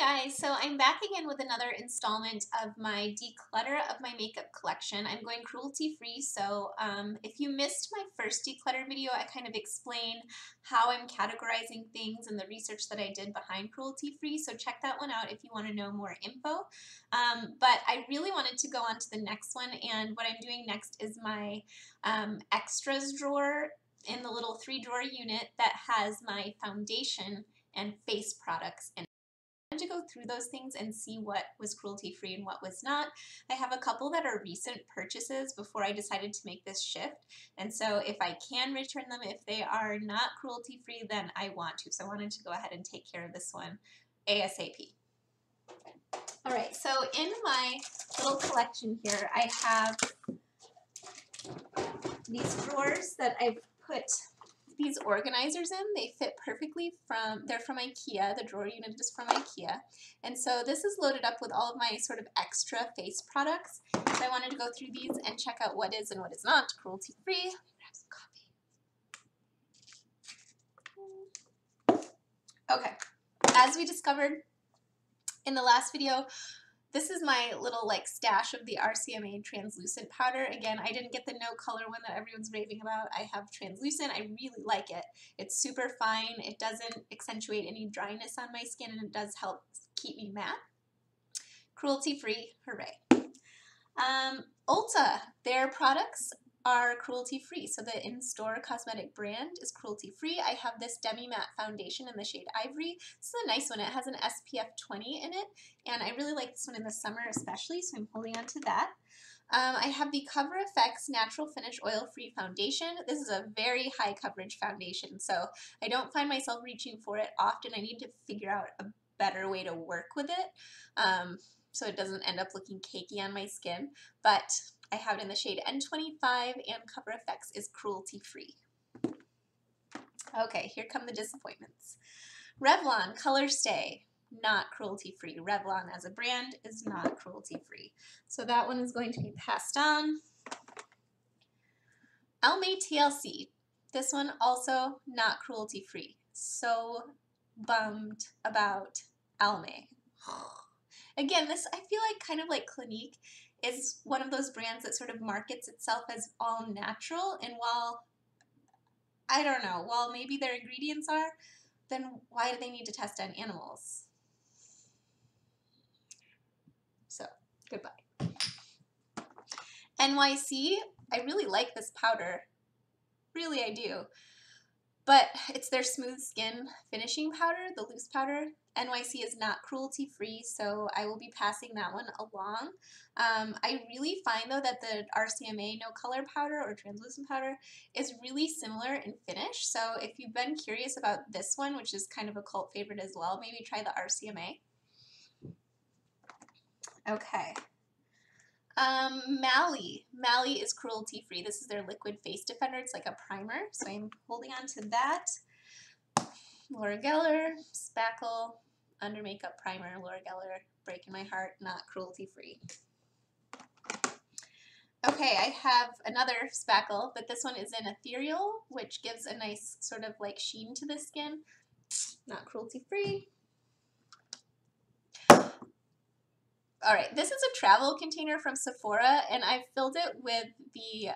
guys, so I'm back again with another installment of my declutter of my makeup collection. I'm going cruelty-free, so if you missed my first declutter video, I kind of explain how I'm categorizing things and the research that I did behind cruelty-free, so check that one out if you want to know more info. But I really wanted to go on to the next one, and what I'm doing next is my extras drawer in the little 3-drawer unit that has my foundation and face products in. To go through those things and see what was cruelty-free and what was not. I have a couple that are recent purchases before I decided to make this shift, and so if I can return them, if they are not cruelty-free, then I want to. So I wanted to go ahead and take care of this one ASAP. Alright, so in my little collection here, I have these drawers that I've put these organizers in. They fit perfectly they're from IKEA. The drawer unit is from IKEA. And so this is loaded up with all of my sort of extra face products. So I wanted to go through these and check out what is and what is not cruelty-free. Grab some coffee. Okay, as we discovered in the last video, this is my little like stash of the RCMA translucent powder. Again, I didn't get the no color one that everyone's raving about. I have translucent. I really like it. It's super fine. It doesn't accentuate any dryness on my skin, and it does help keep me matte. Cruelty-free, hooray. Ulta, their products are cruelty-free. So the in-store cosmetic brand is cruelty-free. I have this demi-matte foundation in the shade Ivory. This is a nice one. It has an SPF 20 in it, and I really like this one in the summer especially, so I'm holding on to that. I have the Cover FX Natural Finish Oil-Free Foundation. This is a very high coverage foundation, so I don't find myself reaching for it often. I need to figure out a better way to work with it so it doesn't end up looking cakey on my skin, but I have it in the shade N25, and Cover FX is cruelty-free. Okay, here come the disappointments. Revlon Color Stay, not cruelty-free. Revlon as a brand is not cruelty-free. So that one is going to be passed on. Almay TLC, this one also not cruelty-free. So bummed about Almay. Again, this I feel like kind of like Clinique is one of those brands that sort of markets itself as all natural, and while I don't know, while maybe their ingredients are, then why do they need to test on animals? So, goodbye. NYC, I really like this powder. Really, I do. But it's their smooth skin finishing powder, the loose powder. NYC is not cruelty-free, so I will be passing that one along. I really find, though, that the RCMA no color powder or translucent powder is really similar in finish. So if you've been curious about this one, which is kind of a cult favorite as well, maybe try the RCMA. Okay. Mally is cruelty-free. This is their liquid face defender. It's like a primer, so I'm holding on to that. Laura Geller, Spackle, Under Makeup Primer. Laura Geller, breaking my heart, not cruelty-free. Okay, I have another Spackle, but this one is in Ethereal, which gives a nice sort of like sheen to the skin. Not cruelty-free. Alright, this is a travel container from Sephora, and I filled it with the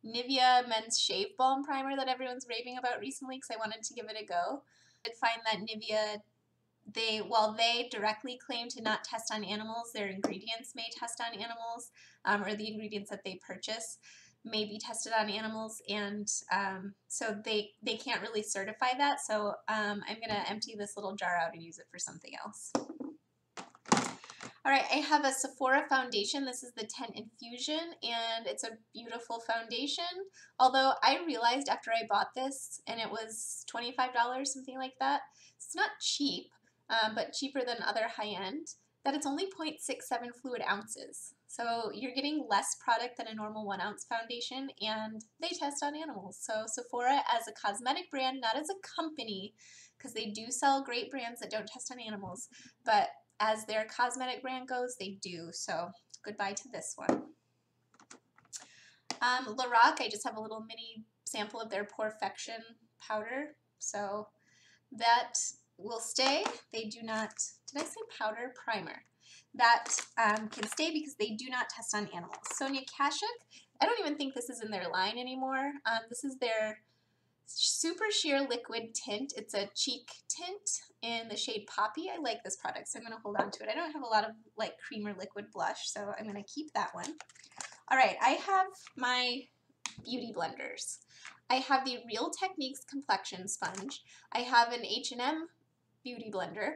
Nivea Men's Shave Balm Primer that everyone's raving about recently because I wanted to give it a go. I did find that Nivea, while they directly claim to not test on animals, their ingredients may test on animals, or the ingredients that they purchase may be tested on animals, and so they can't really certify that, so I'm going to empty this little jar out and use it for something else. Alright, I have a Sephora foundation. This is the Tint Infusion, and it's a beautiful foundation. Although I realized after I bought this, and it was $25, something like that, it's not cheap, but cheaper than other high-end, that it's only 0.67 fluid ounces. So you're getting less product than a normal 1-ounce foundation, and they test on animals. So Sephora as a cosmetic brand, not as a company, because they do sell great brands that don't test on animals, but as their cosmetic brand goes, they do. So goodbye to this one. Lorac, I just have a little mini sample of their Perfection powder. So that will stay. They do not, did I say powder? Primer. That can stay because they do not test on animals. Sonia Kashuk, I don't even think this is in their line anymore. This is their Super Sheer Liquid Tint. It's a cheek tint in the shade Poppy. I like this product, so I'm going to hold on to it. I don't have a lot of like cream or liquid blush, so I'm going to keep that one. All right, I have my beauty blenders. I have the Real Techniques Complexion Sponge. I have an H&M Beauty Blender,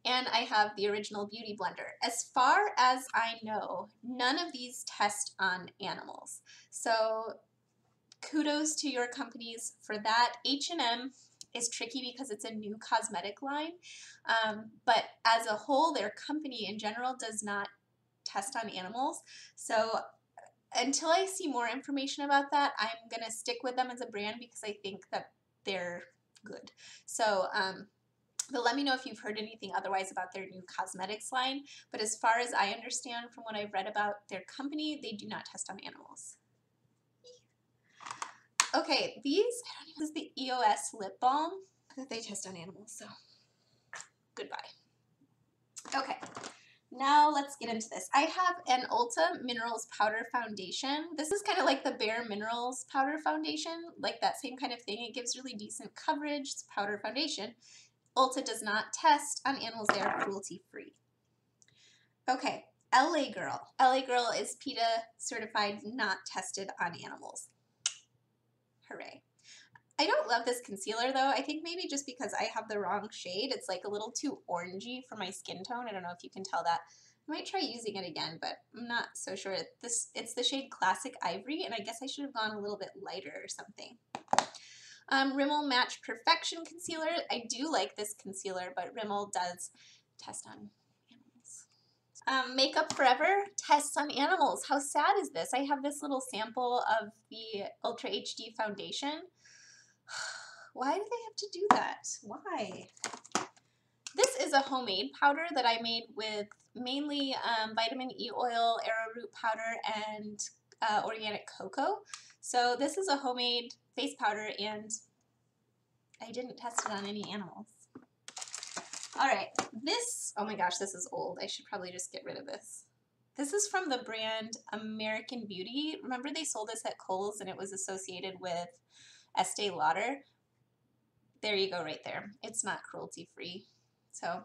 and I have the Original Beauty Blender. As far as I know, none of these test on animals. So kudos to your companies for that. H&M is tricky because it's a new cosmetic line, but as a whole, their company in general does not test on animals. So until I see more information about that, I'm going to stick with them as a brand because I think that they're good. So, but let me know if you've heard anything otherwise about their new cosmetics line. But as far as I understand from what I've read about their company, they do not test on animals. Okay, this is the EOS lip balm that they test on animals, so goodbye. Okay, now let's get into this. I have an Ulta Minerals Powder Foundation. This is kind of like the Bare Minerals Powder Foundation, like that same kind of thing. It gives really decent coverage. It's a powder foundation. Ulta does not test on animals. They are cruelty-free. Okay, LA Girl. LA Girl is PETA certified, not tested on animals. Hooray. I don't love this concealer though. I think maybe just because I have the wrong shade. It's like a little too orangey for my skin tone. I don't know if you can tell that. I might try using it again, but I'm not so sure. It's the shade Classic Ivory, and I guess I should have gone a little bit lighter or something. Rimmel Match Perfection Concealer. I do like this concealer, but Rimmel does test on animals. Makeup Forever tests on animals. How sad is this? I have this little sample of the Ultra HD foundation. Why do they have to do that? Why? This is a homemade powder that I made with mainly vitamin E oil, arrowroot powder, and organic cocoa. So this is a homemade face powder, and I didn't test it on any animals. All right, this, oh my gosh, this is old. I should probably just get rid of this. This is from the brand American Beauty. Remember they sold this at Kohl's and it was associated with Estee Lauder? There you go right there. It's not cruelty-free. So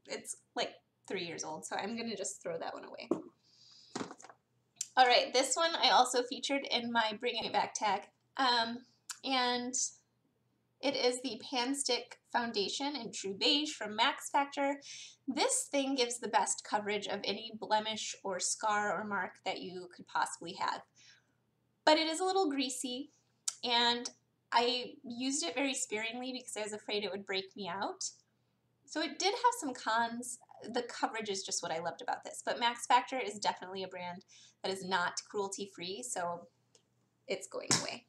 it's like 3 years old, so I'm gonna just throw that one away. All right, this one I also featured in my Bring It Back tag. And it is the Pan Stick Foundation in True Beige from Max Factor. This thing gives the best coverage of any blemish or scar or mark that you could possibly have. But it is a little greasy, and I used it very sparingly because I was afraid it would break me out. So it did have some cons. The coverage is just what I loved about this. But Max Factor is definitely a brand that is not cruelty-free, so it's going away.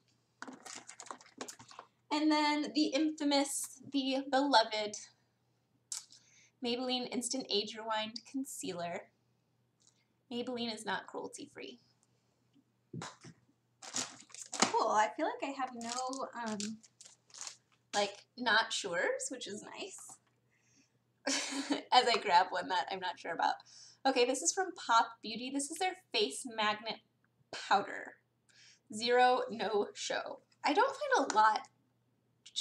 And then the infamous, the beloved Maybelline Instant Age Rewind Concealer. Maybelline is not cruelty-free. Cool, I feel like I have no, like, not sures, which is nice. As I grab one that I'm not sure about. Okay, this is from Pop Beauty. This is their Face Magnet Powder. Zero No Show. I don't find a lot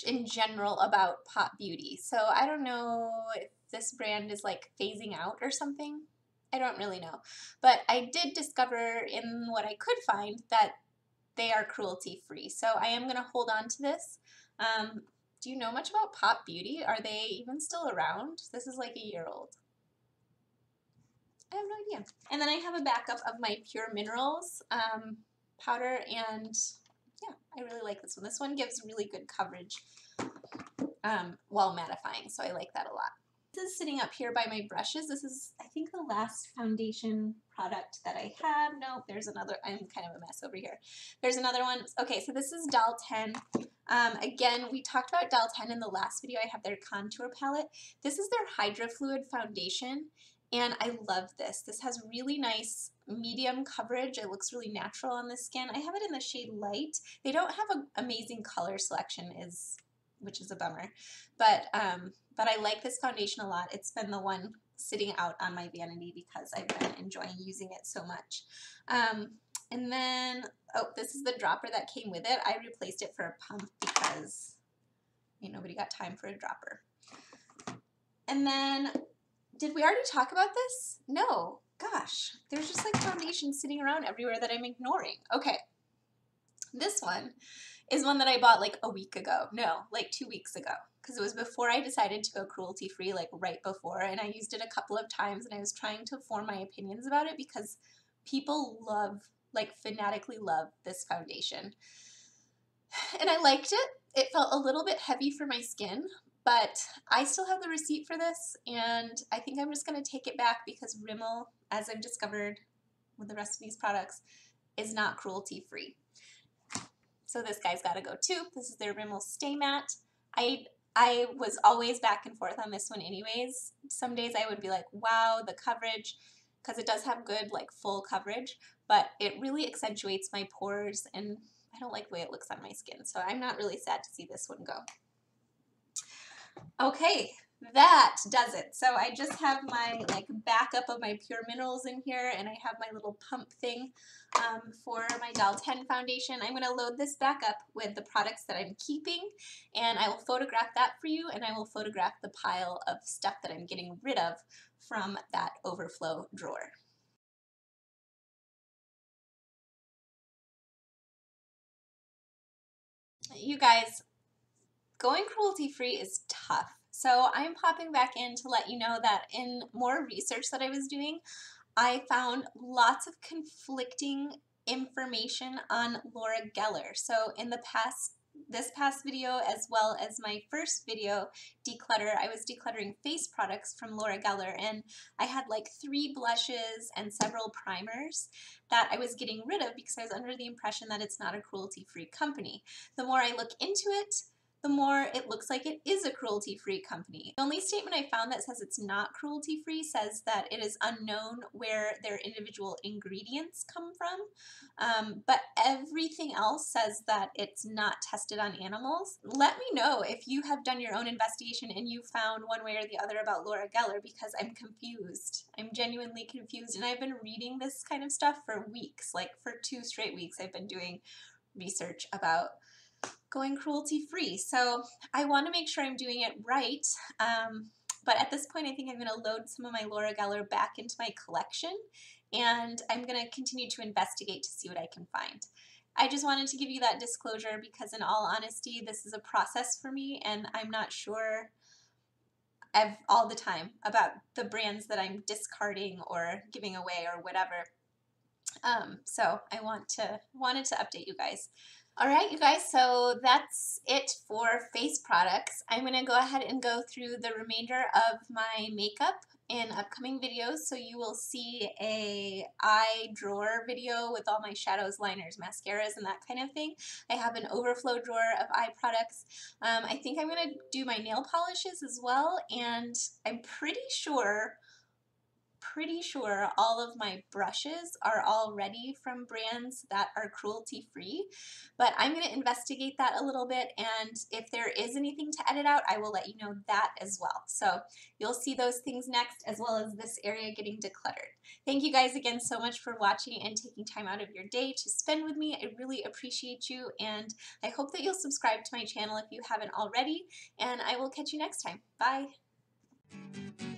in general about Pop Beauty, so I don't know if this brand is like phasing out or something. I don't really know, but I did discover in what I could find that they are cruelty-free, so I am going to hold on to this. Do you know much about Pop Beauty? Are they even still around? This is like a year old. I have no idea. And then I have a backup of my Pure Minerals powder, and yeah, I really like this one. This one gives really good coverage while mattifying, so I like that a lot. This is sitting up here by my brushes. This is, I think, the last foundation product that I have. No, there's another. I'm kind of a mess over here. There's another one. Okay, so this is Doll 10. Again, we talked about Doll 10 in the last video. I have their contour palette. This is their Hydra Fluid Foundation, and I love this. This has really nice medium coverage. It looks really natural on the skin. I have it in the shade Light. They don't have an amazing color selection is which is a bummer. But I like this foundation a lot. It's been the one sitting out on my vanity because I've been enjoying using it so much. And then, oh, this is the dropper that came with it. I replaced it for a pump because nobody got time for a dropper. And then, did we already talk about this? No. Gosh, there's just like foundation sitting around everywhere that I'm ignoring. Okay. This one is one that I bought like a week ago. No, like 2 weeks ago. Because it was before I decided to go cruelty-free, like right before. And I used it a couple of times and I was trying to form my opinions about it because people love, like fanatically love this foundation. And I liked it. It felt a little bit heavy for my skin, but I still have the receipt for this, and I think I'm just going to take it back because Rimmel, as I've discovered with the rest of these products, is not cruelty-free. So this guy's got to go too. This is their Rimmel Stay Matte. I was always back and forth on this one anyways. Some days I would be like, wow, the coverage, because it does have good like full coverage, but it really accentuates my pores and I don't like the way it looks on my skin, so I'm not really sad to see this one go. Okay, that does it. So I just have my like backup of my Pure Minerals in here, and I have my little pump thing for my Doll 10 foundation. I'm going to load this back up with the products that I'm keeping, and I will photograph that for you, and I will photograph the pile of stuff that I'm getting rid of from that overflow drawer. You guys, going cruelty-free is tough. So I'm popping back in to let you know that in more research that I was doing, I found lots of conflicting information on Laura Geller. So in this past video, as well as my first video, Declutter, I was decluttering face products from Laura Geller, and I had like 3 blushes and several primers that I was getting rid of because I was under the impression that it's not a cruelty-free company. The more I look into it, the more it looks like it is a cruelty-free company. The only statement I found that says it's not cruelty-free says that it is unknown where their individual ingredients come from, but everything else says that it's not tested on animals. Let me know if you have done your own investigation and you found one way or the other about Laura Geller, because I'm confused. I'm genuinely confused, and I've been reading this kind of stuff for weeks, like for 2 straight weeks I've been doing research about going cruelty-free. So I want to make sure I'm doing it right. But at this point, I think I'm going to load some of my Laura Geller back into my collection, and I'm going to continue to investigate to see what I can find. I just wanted to give you that disclosure because in all honesty, this is a process for me, and I'm not sure all the time about the brands that I'm discarding or giving away or whatever. So I wanted to update you guys. All right, you guys, so that's it for face products. I'm going to go ahead and go through the remainder of my makeup in upcoming videos. So you will see a eye drawer video with all my shadows, liners, mascaras, and that kind of thing. I have an overflow drawer of eye products. I think I'm going to do my nail polishes as well, and I'm pretty sure all of my brushes are already from brands that are cruelty-free, but I'm going to investigate that a little bit, and if there is anything to edit out, I will let you know that as well. So you'll see those things next, as well as this area getting decluttered. Thank you guys again so much for watching and taking time out of your day to spend with me. I really appreciate you, and I hope that you'll subscribe to my channel if you haven't already, and I will catch you next time. Bye!